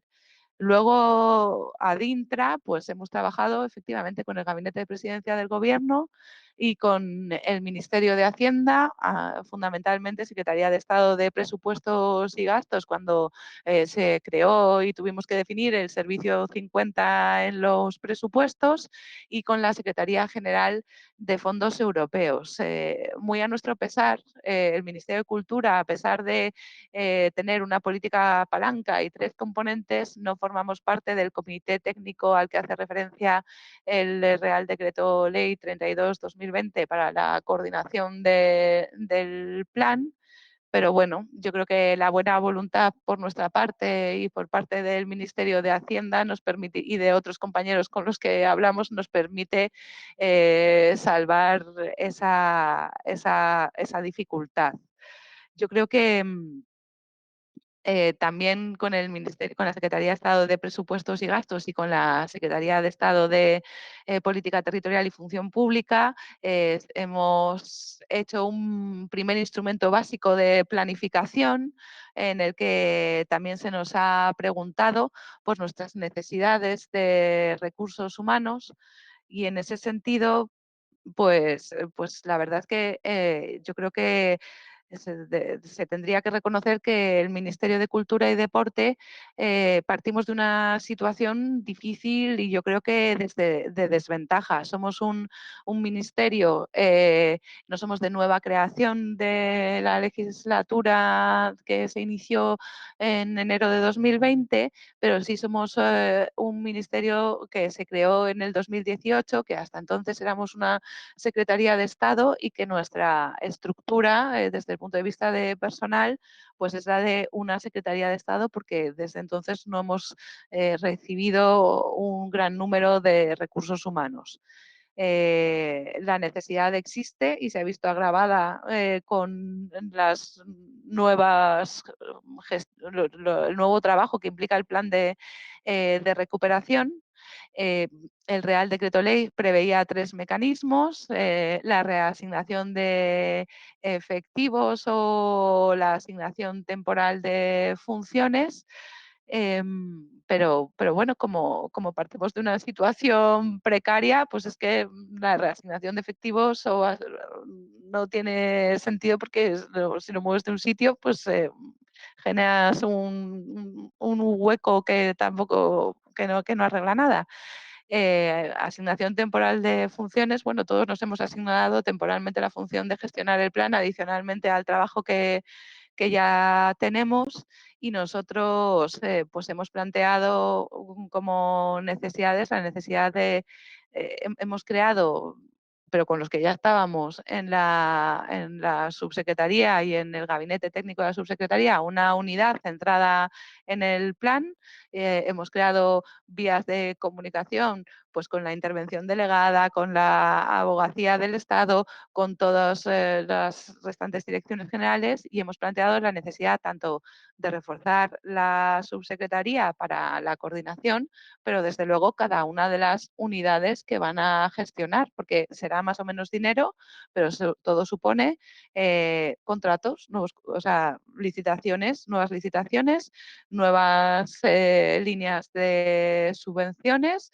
Luego, Adintra, pues hemos trabajado efectivamente con el Gabinete de Presidencia del Gobierno y con el Ministerio de Hacienda, fundamentalmente Secretaría de Estado de Presupuestos y Gastos, cuando se creó y tuvimos que definir el servicio 50 en los presupuestos, y con la Secretaría General de Fondos Europeos. Muy a nuestro pesar, el Ministerio de Cultura, a pesar de tener una política palanca y tres componentes, no formamos parte del comité técnico al que hace referencia el Real Decreto Ley 32-2020 para la coordinación del plan, pero bueno, yo creo que la buena voluntad por nuestra parte y por parte del Ministerio de Hacienda nos permite, y de otros compañeros con los que hablamos, nos permite salvar esa dificultad. Yo creo que también con el Ministerio, con la Secretaría de Estado de Presupuestos y Gastos y con la Secretaría de Estado de Política Territorial y Función Pública, hemos hecho un primer instrumento básico de planificación en el que también se nos ha preguntado por nuestras necesidades de recursos humanos, y en ese sentido pues la verdad es que yo creo que se tendría que reconocer que el Ministerio de Cultura y Deporte partimos de una situación difícil y yo creo que desde de desventaja. Somos un ministerio, no somos de nueva creación de la legislatura que se inició en enero de 2020, pero sí somos un ministerio que se creó en el 2018, que hasta entonces éramos una Secretaría de Estado y que nuestra estructura, desde el punto de vista de personal, pues es la de una Secretaría de Estado, porque desde entonces no hemos recibido un gran número de recursos humanos. La necesidad existe y se ha visto agravada con las nuevas el nuevo trabajo que implica el plan de recuperación. Eh, el Real Decreto Ley preveía 3 mecanismos: la reasignación de efectivos o la asignación temporal de funciones. Pero bueno, como partimos de una situación precaria, pues es que la reasignación de efectivos no tiene sentido, porque si lo mueves de un sitio, pues generas un hueco que tampoco que no arregla nada. Asignación temporal de funciones. Bueno, todos nos hemos asignado temporalmente la función de gestionar el plan adicionalmente al trabajo que ya tenemos, y nosotros pues hemos planteado como necesidades la necesidad de, hemos creado, pero con los que ya estábamos en la subsecretaría y en el gabinete técnico de la subsecretaría, una unidad centrada en el plan. Hemos creado vías de comunicación pues con la intervención delegada, con la abogacía del Estado, con todas las restantes direcciones generales, y hemos planteado la necesidad tanto de reforzar la subsecretaría para la coordinación, pero desde luego cada una de las unidades que van a gestionar, porque será más o menos dinero, pero todo supone contratos, nuevos, o sea, nuevas licitaciones, nuevas líneas de subvenciones,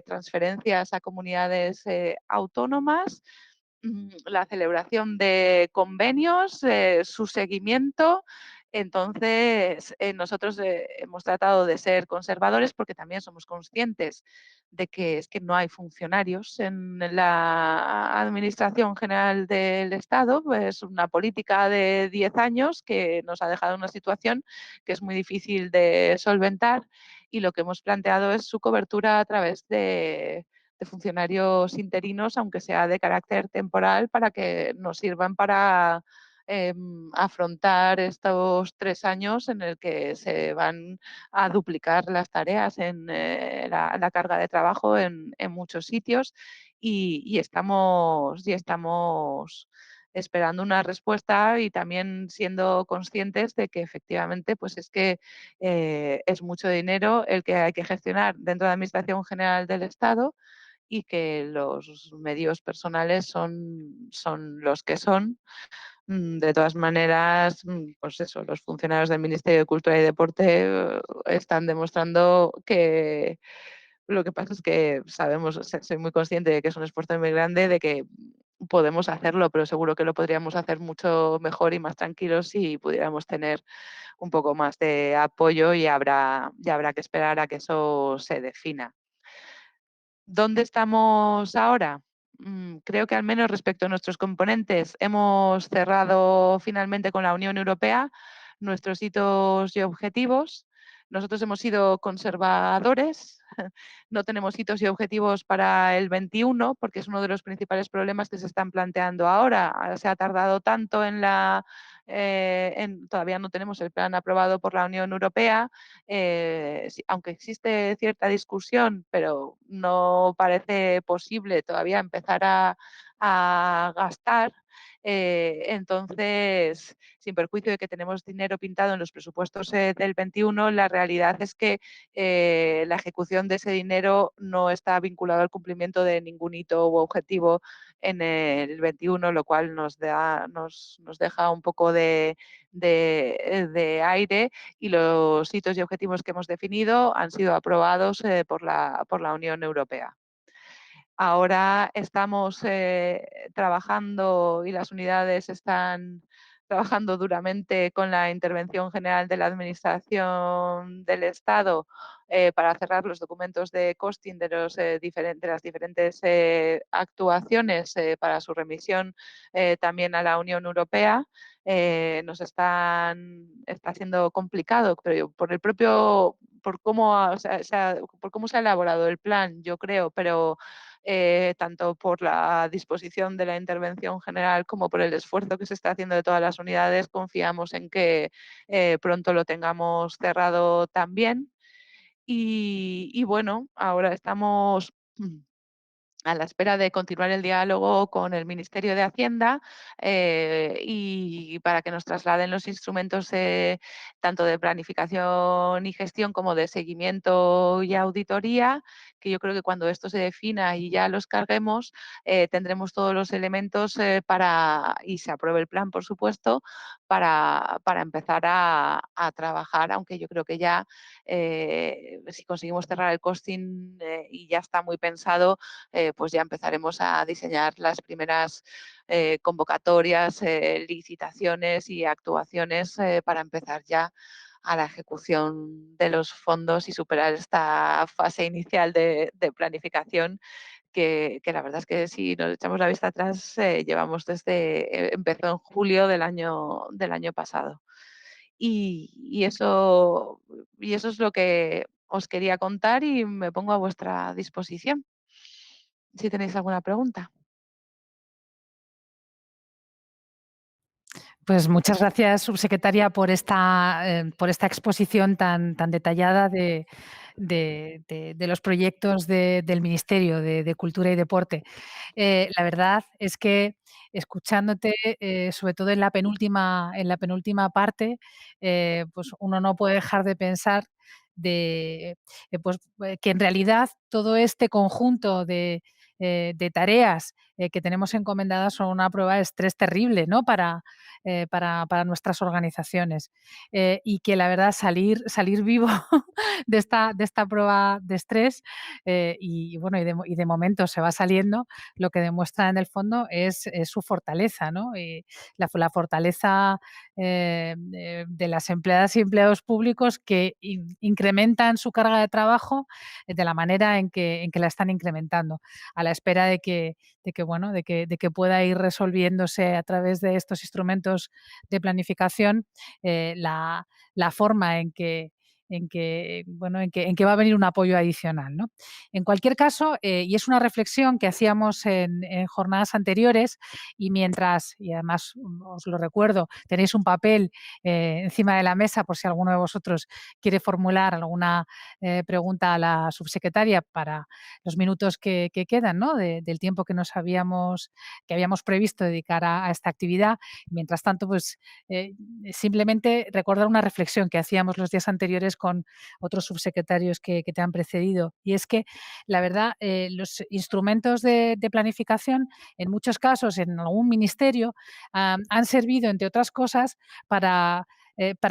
transferencias a comunidades autónomas, la celebración de convenios, su seguimiento. Entonces, nosotros hemos tratado de ser conservadores, porque también somos conscientes de que es que no hay funcionarios en la Administración General del Estado. Es una política de 10 años que nos ha dejado en una situación que es muy difícil de solventar, y lo que hemos planteado es su cobertura a través de funcionarios interinos, aunque sea de carácter temporal, para que nos sirvan para afrontar estos 3 años en el que se van a duplicar las tareas en la carga de trabajo en muchos sitios, y estamos esperando una respuesta, y también siendo conscientes de que efectivamente pues es que es mucho dinero el que hay que gestionar dentro de la Administración General del Estado, y que los medios personales son los que son. De todas maneras, pues eso, los funcionarios del Ministerio de Cultura y Deporte están demostrando que lo que pasa es que sabemos, soy muy consciente de que es un esfuerzo muy grande, de que podemos hacerlo, pero seguro que lo podríamos hacer mucho mejor y más tranquilos si pudiéramos tener un poco más de apoyo, y habrá que esperar a que eso se defina. ¿Dónde estamos ahora? Creo que al menos respecto a nuestros componentes hemos cerrado finalmente con la Unión Europea nuestros hitos y objetivos. nosotros hemos sido conservadores, no tenemos hitos y objetivos para el 21, porque es uno de los principales problemas que se están planteando ahora. Se ha tardado tanto todavía no tenemos el plan aprobado por la Unión Europea, aunque existe cierta discusión, pero no parece posible todavía empezar a gastar. Entonces, sin perjuicio de que tenemos dinero pintado en los presupuestos del 21, la realidad es que la ejecución de ese dinero no está vinculado al cumplimiento de ningún hito u objetivo en el 21, lo cual nos deja un poco de aire, y los hitos y objetivos que hemos definido han sido aprobados por la Unión Europea. Ahora estamos trabajando, y las unidades están trabajando duramente con la Intervención General de la Administración del Estado para cerrar los documentos de costing de las diferentes actuaciones para su remisión también a la Unión Europea. Está siendo complicado, pero por cómo se ha elaborado el plan, yo creo, pero tanto por la disposición de la intervención general como por el esfuerzo que se está haciendo de todas las unidades, confiamos en que pronto lo tengamos cerrado también. Y bueno, ahora estamos a la espera de continuar el diálogo con el Ministerio de Hacienda y para que nos trasladen los instrumentos tanto de planificación y gestión como de seguimiento y auditoría, que yo creo que cuando esto se defina y ya los carguemos, tendremos todos los elementos y se apruebe el plan, por supuesto, para empezar a trabajar, aunque yo creo que ya si conseguimos cerrar el costing y ya está muy pensado, pues ya empezaremos a diseñar las primeras convocatorias, licitaciones y actuaciones para empezar ya a la ejecución de los fondos y superar esta fase inicial de planificación que la verdad es que si nos echamos la vista atrás, empezó en julio del año pasado. Y eso es lo que os quería contar, y me pongo a vuestra disposición si tenéis alguna pregunta. Pues muchas gracias, subsecretaria, por esta exposición tan detallada de los proyectos del Ministerio de Cultura y Deporte. La verdad es que escuchándote, sobre todo en la penúltima parte, pues uno no puede dejar de pensar que en realidad todo este conjunto de tareas que tenemos encomendadas son una prueba de estrés terrible, ¿no? Para nuestras organizaciones. Y que la verdad salir vivo de esta prueba de estrés, y bueno, y de momento se va saliendo, lo que demuestra en el fondo es su fortaleza, ¿no? Y la fortaleza de las empleadas y empleados públicos que incrementan su carga de trabajo de la manera en que la están incrementando, a la espera bueno, de que pueda ir resolviéndose a través de estos instrumentos de planificación la forma en que va a venir un apoyo adicional, ¿no? En cualquier caso, y es una reflexión que hacíamos en jornadas anteriores, y además os lo recuerdo, tenéis un papel encima de la mesa por si alguno de vosotros quiere formular alguna pregunta a la subsecretaria para los minutos que quedan, ¿no? Del tiempo que habíamos previsto dedicar a esta actividad. Mientras tanto, pues simplemente recordar una reflexión que hacíamos los días anteriores con otros subsecretarios que te han precedido. Y es que, la verdad, los instrumentos de planificación, en muchos casos, en algún ministerio, han servido, entre otras cosas, para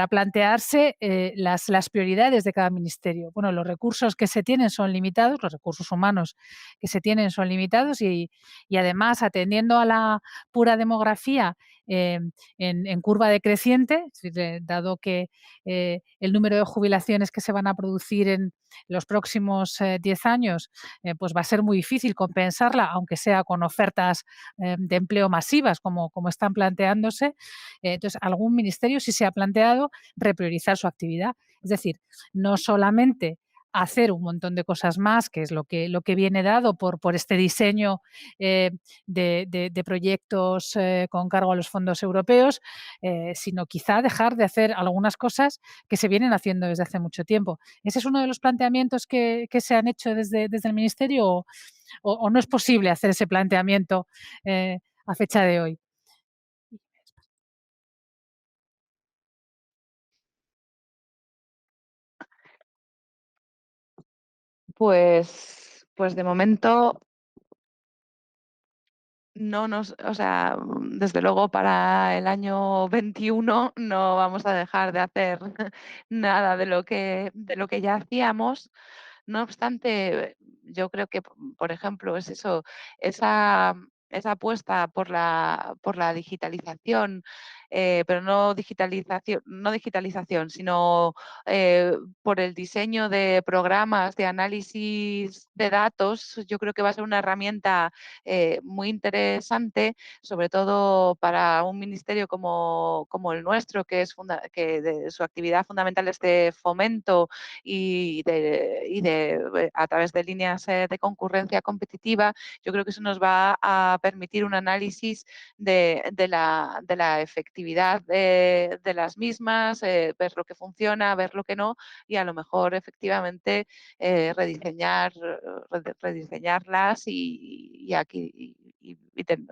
plantearse las prioridades de cada ministerio. Bueno, los recursos que se tienen son limitados, los recursos humanos que se tienen son limitados, y además, atendiendo a la pura demografía en curva decreciente, es decir, dado que el número de jubilaciones que se van a producir en los próximos 10 años, pues va a ser muy difícil compensarla, aunque sea con ofertas de empleo masivas, como están planteándose. Entonces, algún ministerio sí se ha planteado repriorizar su actividad. Es decir, no solamente hacer un montón de cosas más, que es lo que viene dado por este diseño de proyectos con cargo a los fondos europeos, sino quizá dejar de hacer algunas cosas que se vienen haciendo desde hace mucho tiempo. ¿Ese es uno de los planteamientos que se han hecho desde el Ministerio o no es posible hacer ese planteamiento a fecha de hoy? Pues de momento no nos, o sea, desde luego para el año 21 no vamos a dejar de hacer nada de lo que ya hacíamos. No obstante, yo creo que, por ejemplo, es eso, esa, esa apuesta por la digitalización, pero no digitalización, sino por el diseño de programas de análisis de datos, yo creo que va a ser una herramienta muy interesante, sobre todo para un ministerio como el nuestro, su actividad fundamental es de fomento a través de líneas de concurrencia competitiva. Yo creo que eso nos va a permitir un análisis de la efectividad de las mismas, ver lo que funciona, ver lo que no y a lo mejor efectivamente rediseñarlas y aquí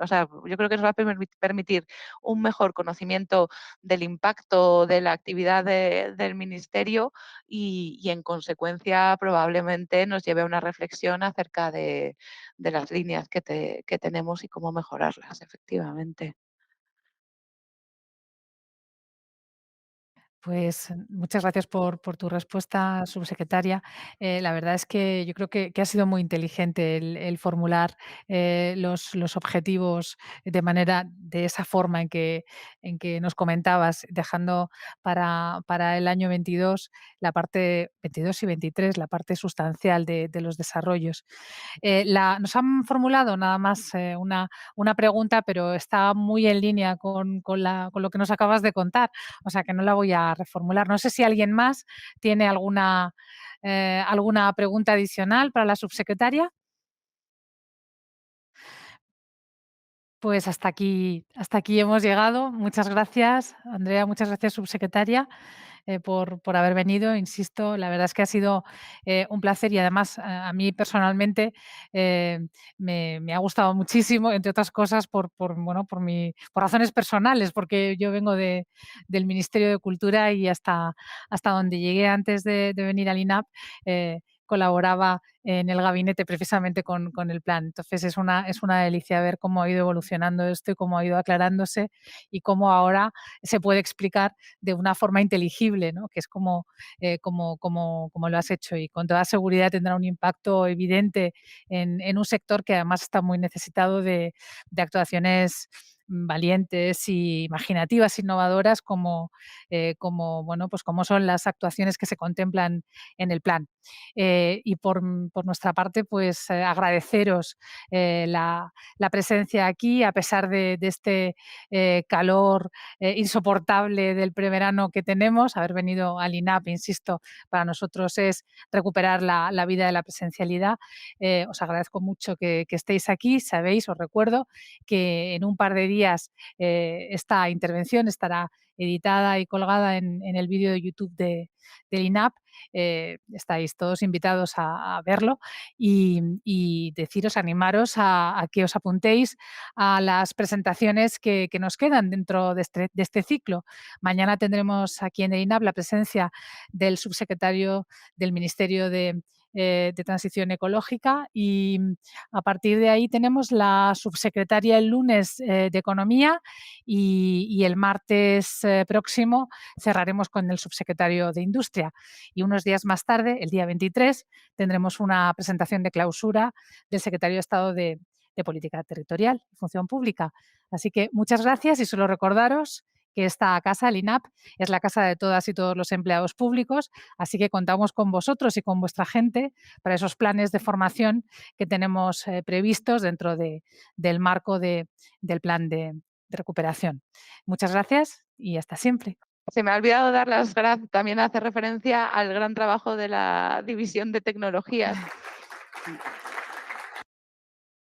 o sea, yo creo que nos va a permitir un mejor conocimiento del impacto de la actividad del ministerio y en consecuencia probablemente nos lleve a una reflexión acerca de las líneas que tenemos y cómo mejorarlas, efectivamente. Pues muchas gracias por tu respuesta, subsecretaria. La verdad es que yo creo que ha sido muy inteligente el formular los objetivos de esa forma en que nos comentabas, dejando para el año 22 la parte 22 y 23, la parte sustancial de los desarrollos. Nos han formulado nada más una pregunta, pero está muy en línea con lo que nos acabas de contar, o sea que no la voy a reformular. No sé si alguien más tiene alguna pregunta adicional para la subsecretaria. Pues hasta aquí hemos llegado. Muchas gracias, Andrea, muchas gracias, subsecretaria, por haber venido. Insisto, la verdad es que ha sido un placer y además a mí personalmente eh, me ha gustado muchísimo, entre otras cosas, bueno, por razones personales, porque yo vengo del Ministerio de Cultura y hasta donde llegué antes de venir al INAP, colaboraba en el gabinete precisamente con el plan. Entonces es una delicia ver cómo ha ido evolucionando esto y cómo ha ido aclarándose y cómo ahora se puede explicar de una forma inteligible, ¿no? Que es como lo has hecho y con toda seguridad tendrá un impacto evidente en un sector que además está muy necesitado de actuaciones valientes y imaginativas, innovadoras, bueno, pues como son las actuaciones que se contemplan en el plan. Y por nuestra parte, pues agradeceros la presencia aquí, a pesar de este calor insoportable del preverano que tenemos. Haber venido al INAP, insisto, para nosotros es recuperar la vida de la presencialidad. Os agradezco mucho que estéis aquí. Sabéis, os recuerdo que en un par de días esta intervención estará editada y colgada en el vídeo de YouTube del INAP. Estáis todos invitados a verlo y deciros, animaros a que os apuntéis a las presentaciones que nos quedan dentro de este ciclo. Mañana tendremos aquí en el INAP la presencia del subsecretario del Ministerio de Transición Ecológica y a partir de ahí tenemos la subsecretaria el lunes de Economía y el martes próximo cerraremos con el subsecretario de Industria. Y unos días más tarde, el día 23, tendremos una presentación de clausura del secretario de Estado de Política Territorial y Función Pública. Así que muchas gracias y solo recordaros que esta casa, el INAP, es la casa de todas y todos los empleados públicos, así que contamos con vosotros y con vuestra gente para esos planes de formación que tenemos previstos dentro del marco del plan de recuperación. Muchas gracias y hasta siempre. Se me ha olvidado dar las gracias, también hace referencia al gran trabajo de la división de tecnologías.